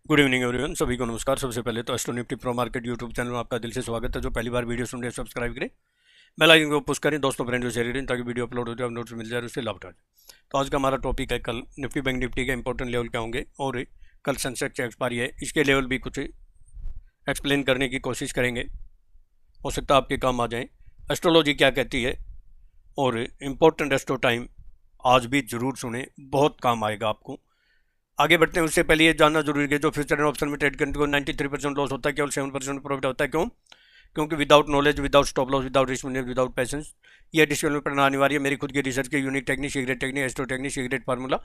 Good evening everyone, सभी को नमस्कार। सबसे पहले तो astro Nifty pro market YouTube channel में आपका दिल से स्वागत है। जो पहली बार वीडियो सुन रहे हैं सब्सक्राइब करें, बेल आइकन को पुश करें, दोस्तों फ्रेंड को शेयर करें ताकि वीडियो अपलोड होते हैं नोट्स मिल जाए, उससे लाभ उठा जाए। तो आज का हमारा टॉपिक है कल निफ्टी बैंक निफ्टी के इंपॉर्टेंट लेवल क्या होंगे और कल सेंसेक्स एक्सपायरी है, इसके लेवल भी कुछ एक्सप्लेन करने की कोशिश करेंगे, हो सकता है आपके काम आ जाएँ। एस्ट्रोलॉजी क्या कहती है और इम्पोर्टेंट एस्ट्रो टाइम आज भी ज़रूर सुने, बहुत काम आएगा आपको। आगे बढ़ते हैं उससे पहले ये जानना जरूरी है जो फ्यूचर एंड ऑप्शन में ट्रेड करने को 93% लॉस होता है, केवल 7% प्रॉफिट होता है। क्यों? क्योंकि without knowledge, without stop loss, without risk management, without patience ये डिस्क्लेमर पढ़ना अनिवार्य है। मेरी खुद की रिसर्च के unique technique, secret technique, astro technique, secret formula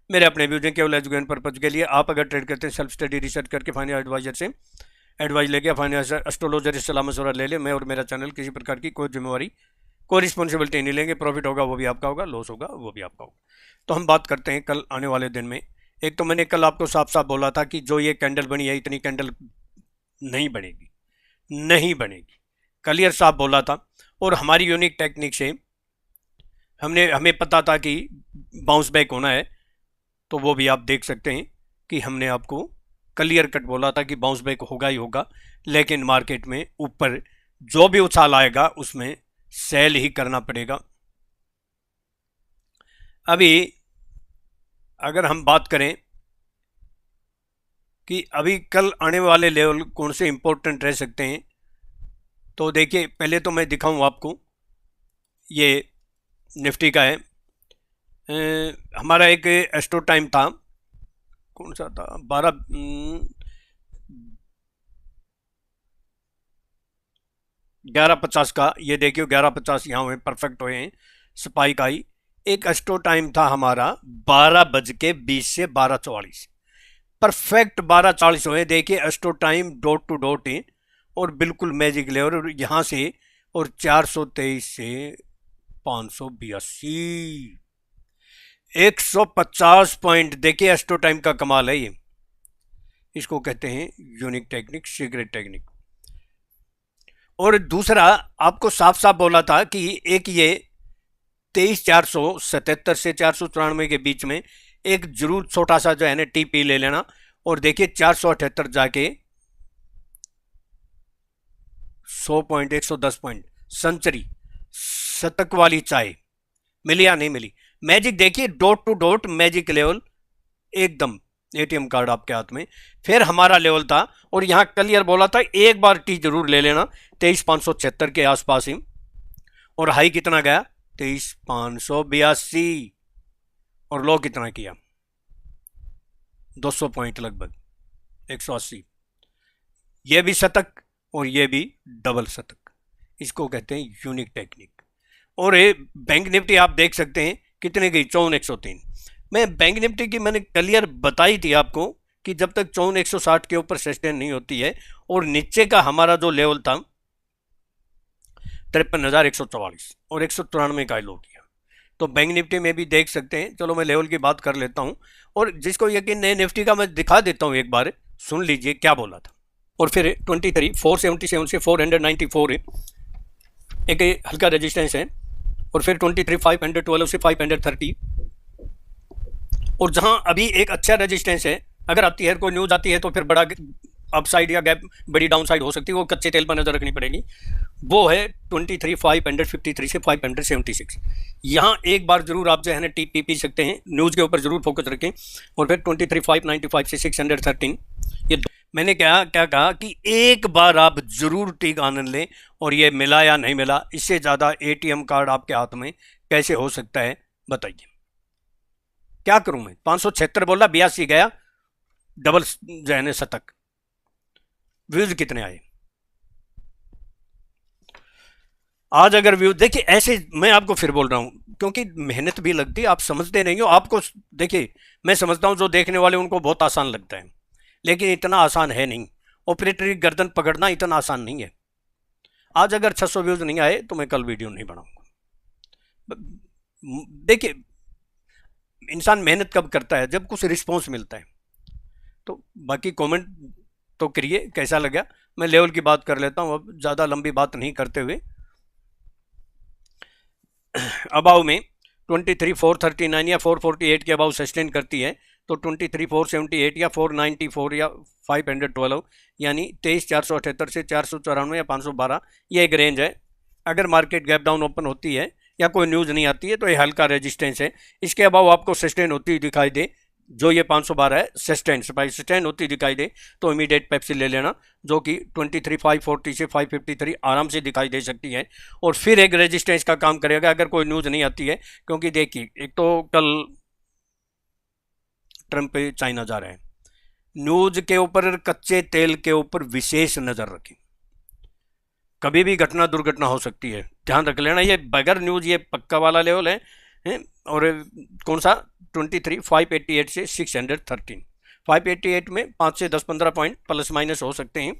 मेरे अपने व्यूज हैं, केवल एजुकेशन पर्पज के लिए। आप अगर ट्रेड करते हैं सेल्फ स्टडी रिसर्च करके फाइनेंशियल एडवाइजर से एडवाइस लेके फाइनेंशियल एस्ट्रोलॉजर से सलाह मशवरा ले ले। मैं और मेरा चैनल किसी प्रकार की कोई जिम्मेवारी, कोई रिस्पॉन्सिबिलिटी नहीं लेंगे। प्रॉफिट होगा वो भी आपका होगा, लॉस होगा वो भी आपका होगा। तो हम बात करते हैं कल आने वाले दिन में। एक तो मैंने कल आपको साफ साफ बोला था कि जो ये कैंडल बनी है इतनी कैंडल नहीं बनेगी, नहीं बनेगी, क्लियर साफ बोला था। और हमारी यूनिक टेक्निक से हमें पता था कि बाउंस बैक होना है, तो वो भी आप देख सकते हैं कि हमने आपको क्लियर कट बोला था कि बाउंस बैक होगा ही होगा, लेकिन मार्केट में ऊपर जो भी उछाल आएगा उसमें सेल ही करना पड़ेगा। अभी अगर हम बात करें कि अभी कल आने वाले लेवल कौन से इंपॉर्टेंट रह सकते हैं, तो देखिए पहले तो मैं दिखाऊं आपको, ये निफ्टी का है। हमारा एक एस्ट्रो टाइम था, कौन सा था, 11:50 का। ये देखिए 11:50 यहाँ हुए, परफेक्ट हुए हैं, स्पाइक आई। एक एस्ट्रो टाइम था हमारा 12:20 से 12:44, परफेक्ट 12:40 हुए। देखिए astro time dot to dot है और बिल्कुल मैजिक लेवल यहाँ से, और 423 से 582, 150 पॉइंट। देखिए एस्ट्रो टाइम का कमाल है ये, इसको कहते हैं यूनिक टेक्निक, सीक्रेट टेक्निक। और दूसरा आपको साफ साफ बोला था कि एक ये 23,477 से 494 के बीच में एक जरूर छोटा सा जो है ना टीपी ले लेना। और देखिए 478 जाके 100 पॉइंट, 110 पॉइंट, सेंचुरी, शतक वाली चाय मिली या नहीं मिली? मैजिक देखिए, dot to dot magic level, एकदम एटीएम कार्ड आपके हाथ में। फिर हमारा लेवल था, और यहां क्लियर बोला था एक बार टी जरूर ले लेना, 23,576 के आसपास ही। और हाई कितना गया? 23,582। और लो कितना किया? 200 पॉइंट लगभग, 180। ये भी शतक और ये भी डबल शतक, इसको कहते हैं यूनिक टेक्निक। और ये बैंक निफ्टी आप देख सकते हैं कितने गई, 54,103। मैं बैंक निफ्टी की मैंने क्लियर बताई थी आपको कि जब तक 54,160 के ऊपर सस्टेन नहीं होती है, और नीचे का हमारा जो लेवल था 53,144 और 193 का लो किया। तो बैंक निफ्टी में भी देख सकते हैं। चलो मैं लेवल की बात कर लेता हूं, और जिसको यकीन नहीं निफ्टी का मैं दिखा देता हूं, एक बार सुन लीजिए क्या बोला था। और फिर 23,477 से 494 एक हल्का रेजिस्टेंस है, और फिर 23,512 से 530, और जहां अभी एक अच्छा रेजिस्टेंस है। अगर आती है कोई न्यूज आती है तो फिर बड़ा अपसाइड या गैप, बड़ी डाउन साइड हो सकती है, वो कच्चे तेल पर नजर रखनी पड़ेगी। वो है 23,553 से 576। यहाँ एक बार जरूर आप जो है ना टी पी सकते हैं, न्यूज के ऊपर जरूर फोकस रखें। और फिर 23,595 से 613, ये मैंने क्या कहा कि एक बार आप जरूर टीक आनंद लें। और ये मिला या नहीं मिला, इससे ज़्यादा एटीएम कार्ड आपके हाथ में कैसे हो सकता है बताइए? क्या करूं मैं? 576 बोला, 82 गया, डबल जो है ना शतक। व्यूज कितने आए आज? अगर व्यू देखिए ऐसे, मैं आपको फिर बोल रहा हूं क्योंकि मेहनत भी लगती है, आप समझते नहीं हो। आपको देखिए, मैं समझता हूं जो देखने वाले उनको बहुत आसान लगता है, लेकिन इतना आसान है नहीं। ऑपरेटर की गर्दन पकड़ना इतना आसान नहीं है। आज अगर 600 व्यूज नहीं आए तो मैं कल वीडियो नहीं बनाऊंगा। देखिए इंसान मेहनत कब करता है? जब कुछ रिस्पॉन्स मिलता है। तो बाकी कमेंट तो करिए कैसा लगा। मैं लेवल की बात कर लेता हूं, अब ज़्यादा लंबी बात नहीं करते हुए। अबाव में 23,439 या 448 के अबाव सस्टेन करती है तो 23,478 या 494 या 512 यानी 23,478 से 494 या 512, ये एक रेंज है। अगर मार्केट गैप डाउन ओपन होती है या कोई न्यूज़ नहीं आती है तो ये हल्का रेजिस्टेंस है। इसके अलावा आपको सस्टेन होती हुई दिखाई दे, जो ये 512 है सस्टेन होती दिखाई दे तो इमीडिएट पेप्सी ले लेना, जो कि 23,540 से 553 आराम से दिखाई दे सकती है और फिर एक रेजिस्टेंस का काम करेगा अगर कोई न्यूज़ नहीं आती है। क्योंकि देखिए, एक तो कल ट्रंप चाइना जा रहे हैं, न्यूज़ के ऊपर, कच्चे तेल के ऊपर विशेष नज़र रखें, कभी भी घटना दुर्घटना हो सकती है, ध्यान रख लेना। ये बगैर न्यूज़ ये पक्का वाला लेवल है और कौन सा 23,588 से 613, 588 में 5 से 10-15 पॉइंट प्लस माइनस हो सकते हैं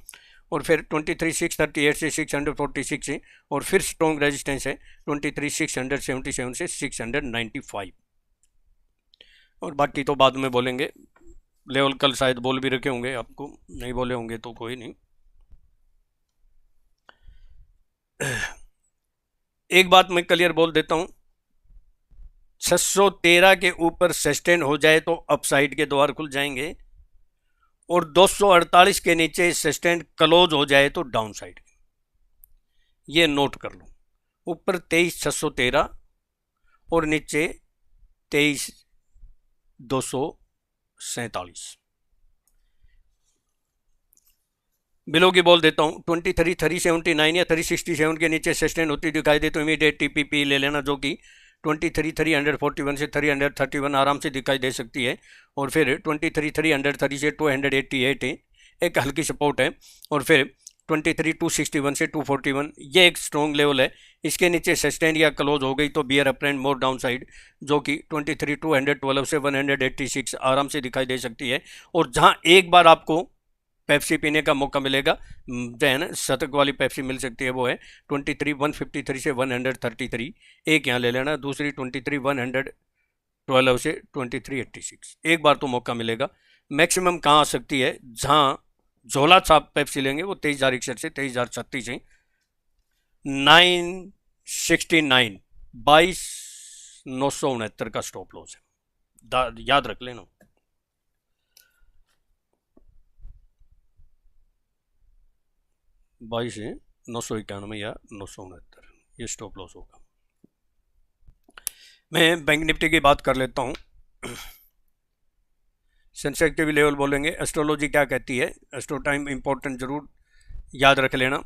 और फिर 23,638 से 646 है और फिर स्ट्रॉन्ग रेजिस्टेंस है 23,677 से 695। और बाकी तो बाद में बोलेंगे, लेवल कल शायद बोल भी रखे होंगे, आपको नहीं बोले होंगे तो कोई नहीं। एक बात मैं क्लियर बोल देता हूं, 613 के ऊपर सस्टेन हो जाए तो अपसाइड के द्वार खुल जाएंगे और 248 के नीचे सस्टेन क्लोज हो जाए तो डाउन साइड। ये नोट कर लो, ऊपर 23,613 और नीचे 23,247। बिलो की बोल देता हूँ, 23,379 या 367 के नीचे सस्टेन होती दिखाई दे तो इमीडिएट टीपीपी ले लेना, जो कि 23,341 से 331 आराम से दिखाई दे सकती है और फिर 23,330 से 288 है, एक हल्की सपोर्ट है और फिर 23,261 से 241 ये एक स्ट्रॉन्ग लेवल है। इसके नीचे सस्टेन या क्लोज हो गई तो bear uptrend more down side, जो कि 23,212 से 186 आराम से दिखाई दे सकती है। और जहां एक बार आपको पेप्सी पीने का मौका मिलेगा, जो है ना शतक वाली पेप्सी मिल सकती है, वो है 23,153 से 133, एक यहाँ ले लेना, दूसरी 23,112 से 23,86, एक बार तो मौका मिलेगा। मैक्सिमम कहाँ आ सकती है, जहाँ झोला छाप पेप्सी लेंगे वो 23,061 से 23,036 है, 969 22,969 का स्टॉप लॉस है, याद रख लेना। बाईस है 991 या 969, ये स्टॉप लॉस होगा। मैं बैंक निफ्टी की बात कर लेता हूँ। सेंसिटिविटी लेवल बोलेंगे, एस्ट्रोलॉजी क्या कहती है, एस्ट्रो टाइम इंपॉर्टेंट जरूर याद रख लेना।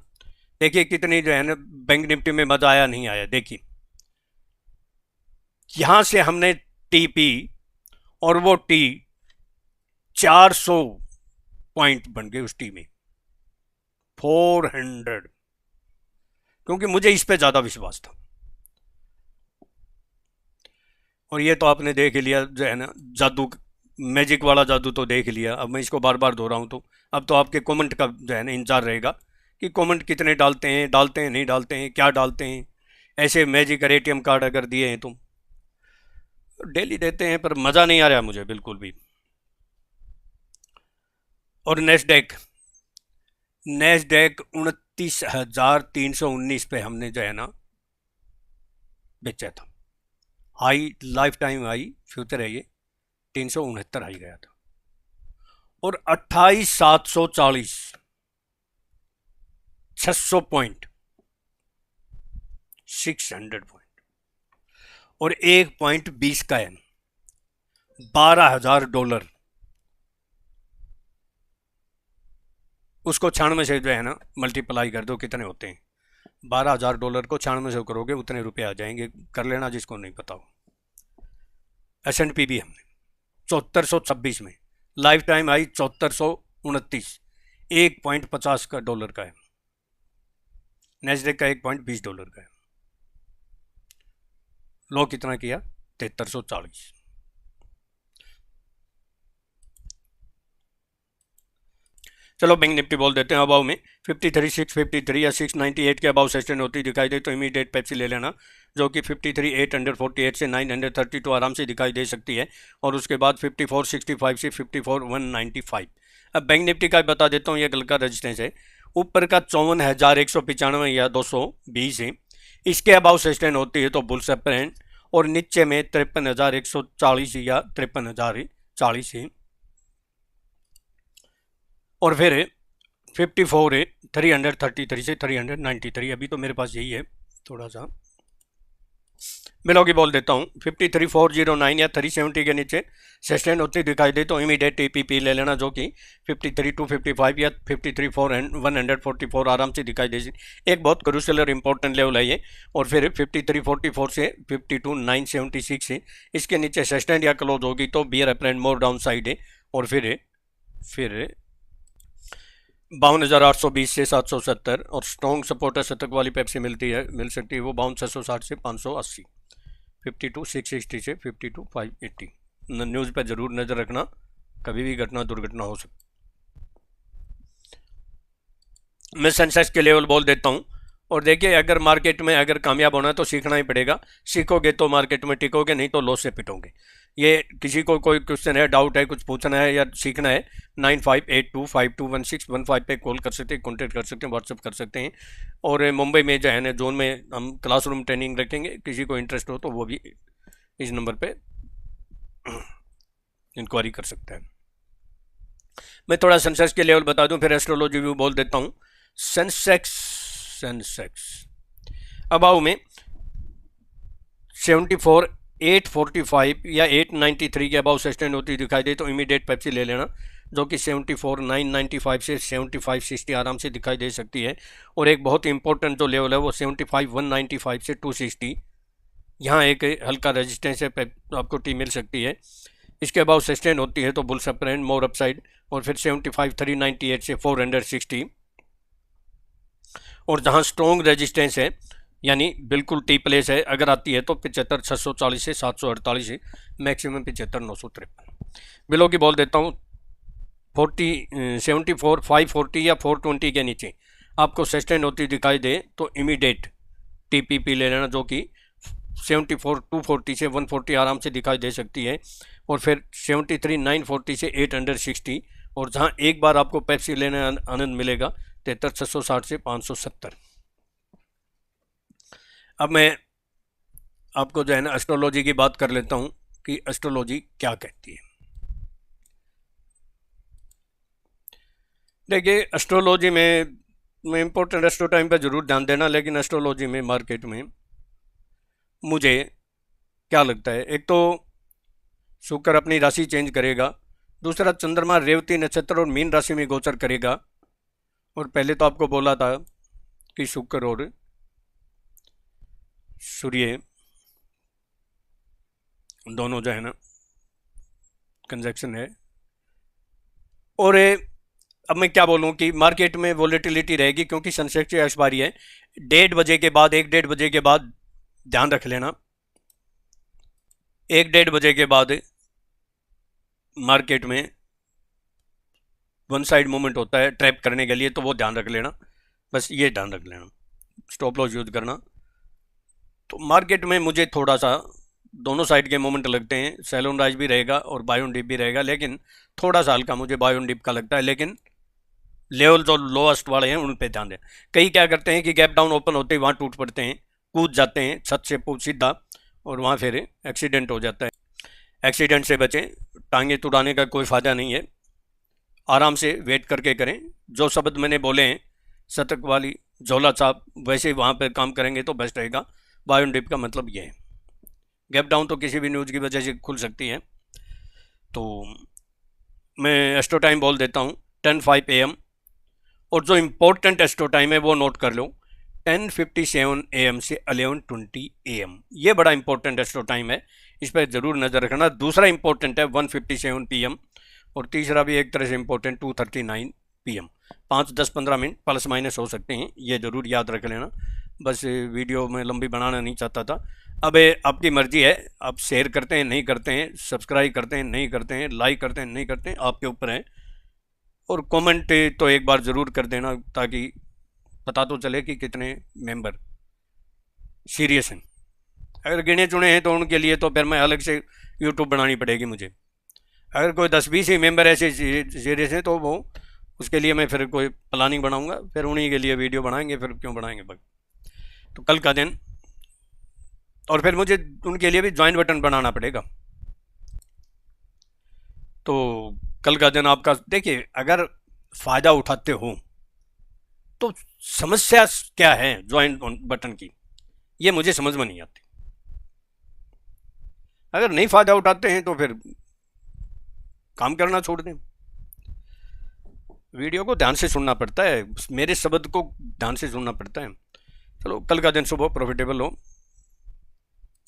देखिए कितनी जो है ना बैंक निफ्टी में मजा आया नहीं आया। देखिए यहां से हमने टी पी और वो टी 400 पॉइंट बन गए उस टी में, 400, क्योंकि मुझे इस पे ज्यादा विश्वास था। और ये तो आपने देख लिया जो है ना, जादू मैजिक वाला जादू तो देख लिया। अब मैं इसको बार बार दोहराऊं तो अब तो आपके कमेंट का जो है ना इंतजार रहेगा कि कमेंट कितने डालते हैं नहीं डालते हैं, क्या डालते हैं, ऐसे मैजिक एटीएम कार्ड अगर दिए हैं तुम, डेली देते हैं पर मजा नहीं आ रहा मुझे बिल्कुल भी। और नेस्डैक 29,319 पे हमने जो है ना बेचा था, high life time high future है ये, 369 आई गया था। और 28,740, 600 पॉइंट, 600 पॉइंट और 1.20 का एन, $12,000, उसको 96 से जो है ना मल्टीप्लाई कर दो, कितने होते हैं, $12,000 को 96 से करोगे उतने रुपए आ जाएंगे, कर लेना जिसको नहीं पता हो। S&P भी हमने 7426 में लाइफ टाइम आई 7429, 1.50 का डॉलर का है। नेस्डेक का $1.20 का है। लो कितना किया, 7340। चलो बैंक निफ्टी बोल देते हैं। अबाव में 53,653 या 698 के अबाव सस्टेन होती दिखाई दे तो इमीडिएट पेप्सी ले लेना, जो कि 53,848 से 932 आराम से दिखाई दे सकती है। और उसके बाद 54,65 से 54,195। अब बैंक निफ्टी का बता देता हूँ, ये कल का रजिस्टेंस है, ऊपर का 54,195 या 220 है, इसके अबाव सस्टेन होती है तो बुल्स अप ट्रेंड, और नीचे में 53,140 या 53,000 40 है, और फिर 54 है 333 से 393। अभी तो मेरे पास यही है, थोड़ा सा मैं लोग बोल देता हूँ 53409 या 370 के नीचे सस्टेन होती दिखाई दे तो इमीडिएट टीपीपी ले लेना, जो कि 53255 या 53144 आराम से दिखाई दे। एक बहुत क्रूशियल और इम्पोर्टेंट लेवल है ये। और फिर 5344 से 52976 है, इसके नीचे सस्टेन या क्लोज होगी तो बियर अप्रेंट मोर डाउन साइड है। और फिर 52,820 से 770, और स्ट्रॉन्ग सपोर्टर शतक वाली पेप्सी मिल सकती है वो 52,660 से 580, 52,660 से 52,580। न्यूज़ पे जरूर नज़र रखना, कभी भी घटना दुर्घटना हो सकती। मैं सेंसेक्स के लेवल बोल देता हूँ। और देखिए, अगर मार्केट में अगर कामयाब होना है तो सीखना ही पड़ेगा, सीखोगे तो मार्केट में टिकोगे, नहीं तो लॉस से पिटोगे। ये किसी को कोई क्वेश्चन है, डाउट है, कुछ पूछना है या सीखना है, 9582521615 पे कॉल कर सकते हैं, कॉन्टेक्ट कर सकते हैं, व्हाट्सअप कर सकते हैं। और मुंबई में जो है ना जोन में हम क्लासरूम ट्रेनिंग रखेंगे, किसी को इंटरेस्ट हो तो वो भी इस नंबर पे इंक्वायरी कर सकता है। मैं थोड़ा सेंसेक्स के लेवल बता दूं, फिर एस्ट्रोलॉजी व्यू बोल देता हूं। सेंसेक्स अबाउ में 74,845 या 893 के अबाउ सस्टेन होती दिखाई दे तो इमीडिएट पेप्सी ले लेना, जो कि 74,995 से 75,60 आराम से दिखाई दे सकती है। और एक बहुत इंपॉर्टेंट जो लेवल है वो 75,195 से 260, यहाँ एक हल्का रेजिस्टेंस है, आपको टी मिल सकती है। इसके अबाउ सस्टेन होती है तो बुल्स अप्रेंट मोर अपसाइड। और फिर 75,398 से 460, और जहां स्ट्रॉन्ग रेजिस्टेंस है यानी बिल्कुल टी प्लेस है अगर आती है तो 75,640 से 748 है, मैक्सिमम 75,953। बिलो की बोल देता हूँ 74,540 या 420 के नीचे आपको सस्टेन होती दिखाई दे तो इमीडिएट टीपीपी ले लेना, जो कि 74,240 से 140 आराम से दिखाई दे सकती है। और फिर 73,940 से 860, और जहां एक बार आपको पेप्सी लेने आनंद मिलेगा 73,660 से 570। अब मैं आपको जो है ना एस्ट्रोलॉजी की बात कर लेता हूं कि एस्ट्रोलॉजी क्या कहती है। देखिए, एस्ट्रोलॉजी में इंपॉर्टेंट एस्ट्रो टाइम पर जरूर ध्यान देना, लेकिन एस्ट्रोलॉजी में मार्केट में मुझे क्या लगता है, एक तो शुक्र अपनी राशि चेंज करेगा, दूसरा चंद्रमा रेवती नक्षत्र और मीन राशि में गोचर करेगा। और पहले तो आपको बोला था कि शुक्र और सूर्य दोनों जो है ना कंजक्शन है। और अब मैं क्या बोलूं कि मार्केट में वोलेटिलिटी रहेगी, क्योंकि सेंसेक्स की एक्सपायरी है 1:30 बजे के बाद, 1:30 बजे के बाद ध्यान रख लेना, 1:30 बजे के बाद मार्केट में वन साइड मूवमेंट होता है ट्रैप करने के लिए, तो वो ध्यान रख लेना, बस ये ध्यान रख लेना, स्टॉप लॉस यूज करना। तो मार्केट में मुझे थोड़ा सा दोनों साइड के मोमेंट लगते हैं, सेलोन राइज भी रहेगा और बाय ऑन डिप भी रहेगा, लेकिन थोड़ा सा हल्का मुझे बाय ऑन डिप का लगता है। लेकिन लेवल जो लोएस्ट वाले हैं उन पे ध्यान दें। कई क्या करते हैं कि गैप डाउन ओपन होते ही वहाँ टूट पड़ते हैं, कूद जाते हैं छत से सीधा, और वहाँ फिर एक्सीडेंट हो जाता है। एक्सीडेंट से बचें, टांगे तुड़ाने का कोई फ़ायदा नहीं है, आराम से वेट करके करें। जो शब्द मैंने बोले हैं शतक वाली झोला छाप, वैसे ही वहाँ पर काम करेंगे तो बेस्ट रहेगा। बाय ऑन डिप का मतलब ये है, गैप डाउन तो किसी भी न्यूज़ की वजह से खुल सकती है। तो मैं एस्ट्रो टाइम बोल देता हूँ 10:05 AM, और जो इम्पोर्टेंट एस्ट्रो टाइम है वो नोट कर लो 10:57 AM से 11:20 AM, ये बड़ा इंपॉर्टेंट एस्ट्रो टाइम है, इस पर ज़रूर नज़र रखना। दूसरा इंपॉर्टेंट है 1:57 PM, और तीसरा भी एक तरह से important 2:39 PM। 5, 10, 15 minute plus minus हो सकते हैं, ये ज़रूर याद रख लेना। बस वीडियो में लंबी बनाना नहीं चाहता था। अब आपकी मर्जी है, आप शेयर करते हैं नहीं करते हैं, सब्सक्राइब करते हैं नहीं करते हैं, लाइक करते हैं नहीं करते हैं, आपके ऊपर है। और कमेंट तो एक बार ज़रूर कर देना, ताकि पता तो चले कि कितने मेंबर सीरियस हैं। अगर गिने चुने हैं तो उनके लिए तो फिर मैं अलग से यूट्यूब बनानी पड़ेगी मुझे। अगर कोई 10-20 ही मेंबर ऐसे सीरियस हैं तो वो उसके लिए मैं फिर कोई प्लानिंग बनाऊंगा, फिर उन्हीं के लिए वीडियो बनाएंगे, फिर क्यों बनाएंगे बग। तो कल का दिन, और फिर मुझे उनके लिए भी ज्वाइन बटन बनाना पड़ेगा। तो कल का दिन आपका, देखिए अगर फ़ायदा उठाते हो तो समस्या क्या है ज्वाइन बटन की, ये मुझे समझ में नहीं आती। अगर नहीं फ़ायदा उठाते हैं तो फिर काम करना छोड़ दें। वीडियो को ध्यान से सुनना पड़ता है, मेरे शब्द को ध्यान से सुनना पड़ता है। चलो, कल का दिन शुभ हो, प्रॉफिटेबल हो।